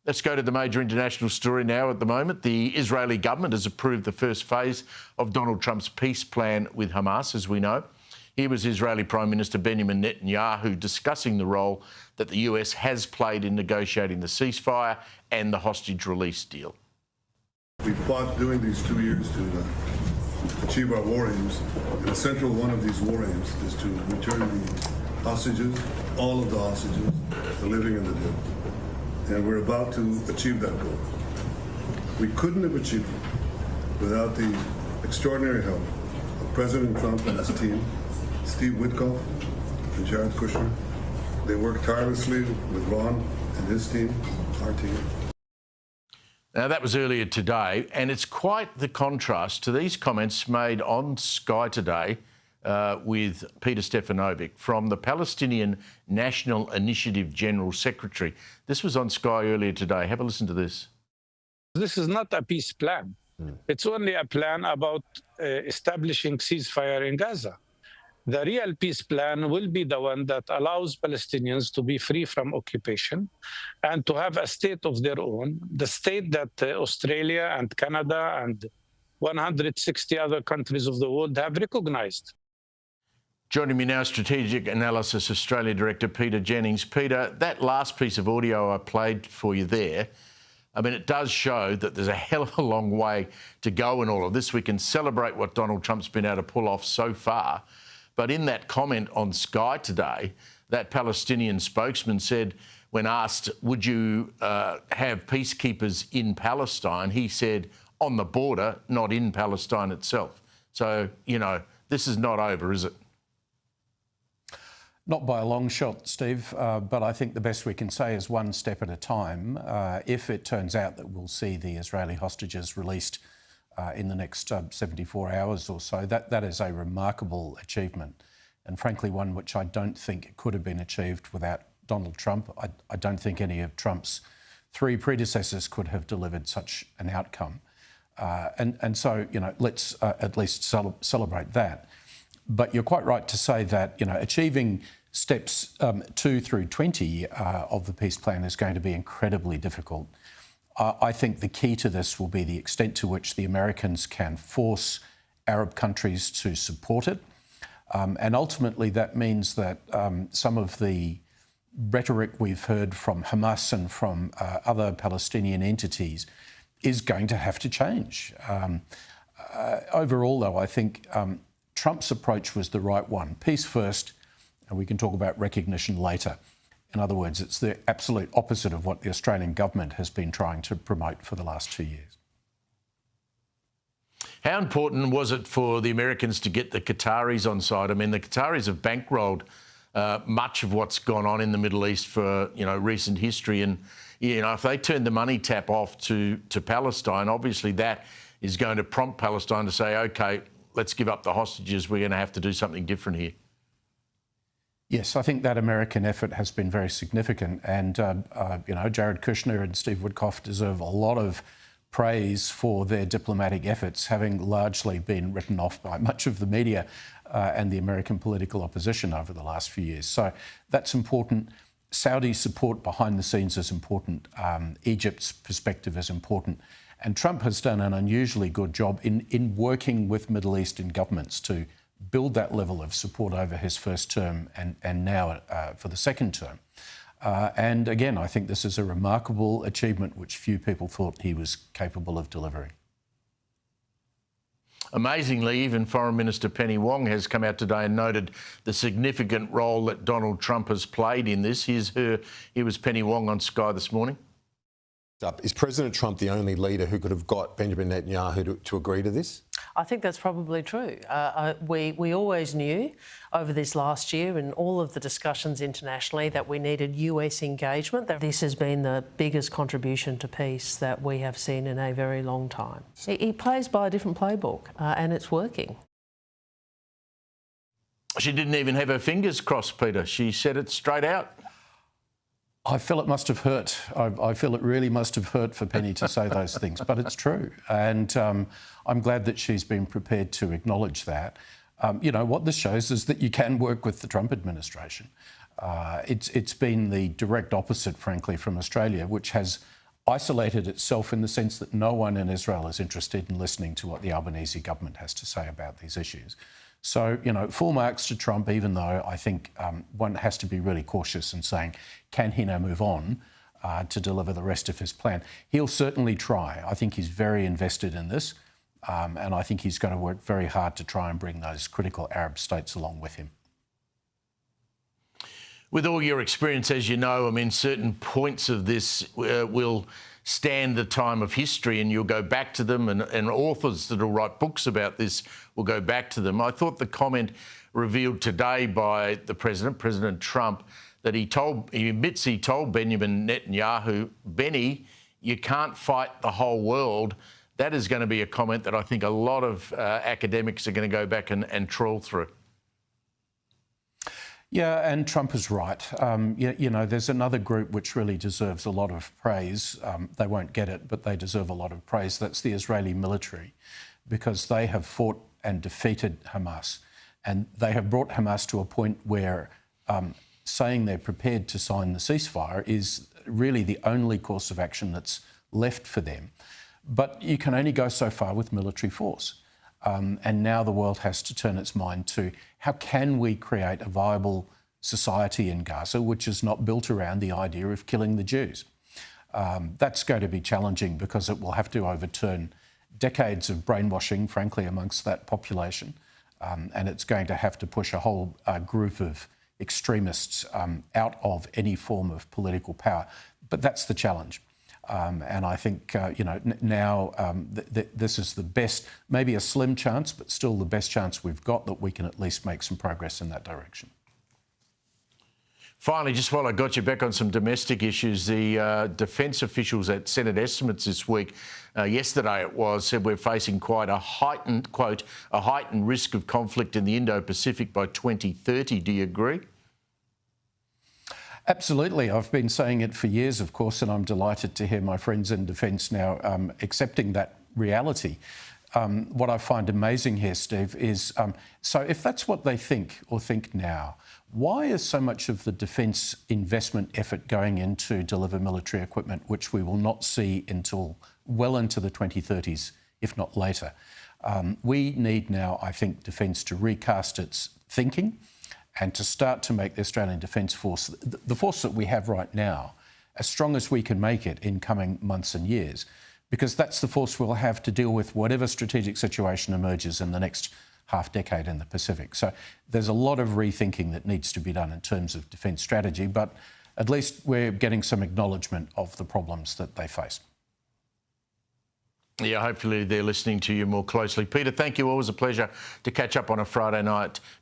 Let's go to the major international story now at the moment. The Israeli government has approved the first phase of Donald Trump's peace plan with Hamas, as we know. Here was Israeli Prime Minister Benjamin Netanyahu discussing the role that the US has played in negotiating the ceasefire and the hostage release deal. We fought during these 2 years to achieve our war aims, and a central one of these war aims is to return the hostages, all of the hostages, the living and the dead. And we're about to achieve that goal. We couldn't have achieved it without the extraordinary help of President Trump and his team, Steve Witkoff and Jared Kushner. They worked tirelessly with Ron and his team, our team. Now, that was earlier today, and it's quite the contrast to these comments made on Sky today with Peter Stefanovic from the Palestinian National Initiative General Secretary. This was on Sky earlier today. Have a listen to this. This is not a peace plan. It's only a plan about establishing ceasefire in Gaza. The real peace plan will be the one that allows Palestinians to be free from occupation and to have a state of their own, the state that Australia and Canada and 160 other countries of the world have recognized. Joining me now, Strategic Analysis Australia Director Peter Jennings. Peter, that last piece of audio I played for you there, I mean, it does show that there's a hell of a long way to go in all of this. We can celebrate what Donald Trump's been able to pull off so far. But in that comment on Sky today, that Palestinian spokesman said, when asked, would you have peacekeepers in Palestine, he said, on the border, not in Palestine itself. So, you know, this is not over, is it? Not by a long shot, Steve, but I think the best we can say is one step at a time. If it turns out that we'll see the Israeli hostages released in the next 74 hours or so, that is a remarkable achievement, and frankly one which I don't think could have been achieved without Donald Trump. I don't think any of Trump's three predecessors could have delivered such an outcome. And so, you know, let's at least celebrate that. But you're quite right to say that, you know, achieving steps 2 through 20 of the peace plan is going to be incredibly difficult. I think the key to this will be the extent to which the Americans can force Arab countries to support it. And ultimately that means that some of the rhetoric we've heard from Hamas and from other Palestinian entities is going to have to change. Overall, though, I think Trump's approach was the right one. Peace first, and we can talk about recognition later. In other words, it's the absolute opposite of what the Australian government has been trying to promote for the last 2 years. How important was it for the Americans to get the Qataris on side? I mean, the Qataris have bankrolled much of what's gone on in the Middle East for, you know, recent history. And, you know, if they turn the money tap off to Palestine, obviously that is going to prompt Palestine to say, OK, let's give up the hostages. We're going to have to do something different here. Yes, I think that American effort has been very significant. And, you know, Jared Kushner and Steve Witkoff deserve a lot of praise for their diplomatic efforts, having largely been written off by much of the media and the American political opposition over the last few years. So that's important. Saudi support behind the scenes is important. Egypt's perspective is important. And Trump has done an unusually good job in working with Middle Eastern governments to build that level of support over his first term and now for the second term. And again, I think this is a remarkable achievement which few people thought he was capable of delivering. Amazingly, even Foreign Minister Penny Wong has come out today and noted the significant role that Donald Trump has played in this. Here was Penny Wong on Sky this morning. Is President Trump the only leader who could have got Benjamin Netanyahu to agree to this? I think that's probably true. We always knew over this last year and all of the discussions internationally that we needed US engagement, that this has been the biggest contribution to peace that we have seen in a very long time. He plays by a different playbook and it's working. She didn't even have her fingers crossed, Peter. She said it straight out. I feel it must have hurt. I feel it really must have hurt for Penny to say those things, but it's true. And I'm glad that she's been prepared to acknowledge that. You know, what this shows is that you can work with the Trump administration. It's been the direct opposite, frankly, from Australia, which has isolated itself in the sense that no one in Israel is interested in listening to what the Albanese government has to say about these issues. So, full marks to Trump, even though I think one has to be really cautious in saying, can he now move on to deliver the rest of his plan? He'll certainly try. I think he's very invested in this, and I think he's going to work very hard to try and bring those critical Arab states along with him. With all your experience, as you know, I mean, certain points of this will stand the time of history, and you'll go back to them, and authors that will write books about this will go back to them. I thought the comment revealed today by the President, President Trump, that he admits he told Benjamin Netanyahu, Benny, you can't fight the whole world. That is going to be a comment that I think a lot of academics are going to go back and trawl through. Yeah, and Trump is right. There's another group which really deserves a lot of praise. They won't get it, but they deserve a lot of praise. That's the Israeli military, because they have fought and defeated Hamas. And they have brought Hamas to a point where saying they're prepared to sign the ceasefire is really the only course of action that's left for them. But you can only go so far with military force. And now the world has to turn its mind to how can we create a viable society in Gaza which is not built around the idea of killing the Jews. That's going to be challenging because it will have to overturn decades of brainwashing, frankly, amongst that population. And it's going to have to push a whole group of extremists out of any form of political power. But that's the challenge. And I think, now this is the best, maybe a slim chance, but still the best chance we've got that we can at least make some progress in that direction. Finally, just while I got you back on some domestic issues, the defence officials at Senate estimates this week, yesterday it was, said we're facing quite a heightened, quote, a heightened risk of conflict in the Indo-Pacific by 2030. Do you agree? Absolutely. I've been saying it for years, of course, and I'm delighted to hear my friends in defence now accepting that reality. What I find amazing here, Steve, is so if that's what they think or think now, why is so much of the defence investment effort going in to deliver military equipment, which we will not see until well into the 2030s, if not later? We need now, I think, defence to recast its thinking and to start to make the Australian Defence Force, the force that we have right now, as strong as we can make it in coming months and years, because that's the force we'll have to deal with whatever strategic situation emerges in the next half decade in the Pacific. So there's a lot of rethinking that needs to be done in terms of defence strategy, but at least we're getting some acknowledgement of the problems that they face. Yeah, hopefully they're listening to you more closely. Peter, thank you. Always a pleasure to catch up on a Friday night.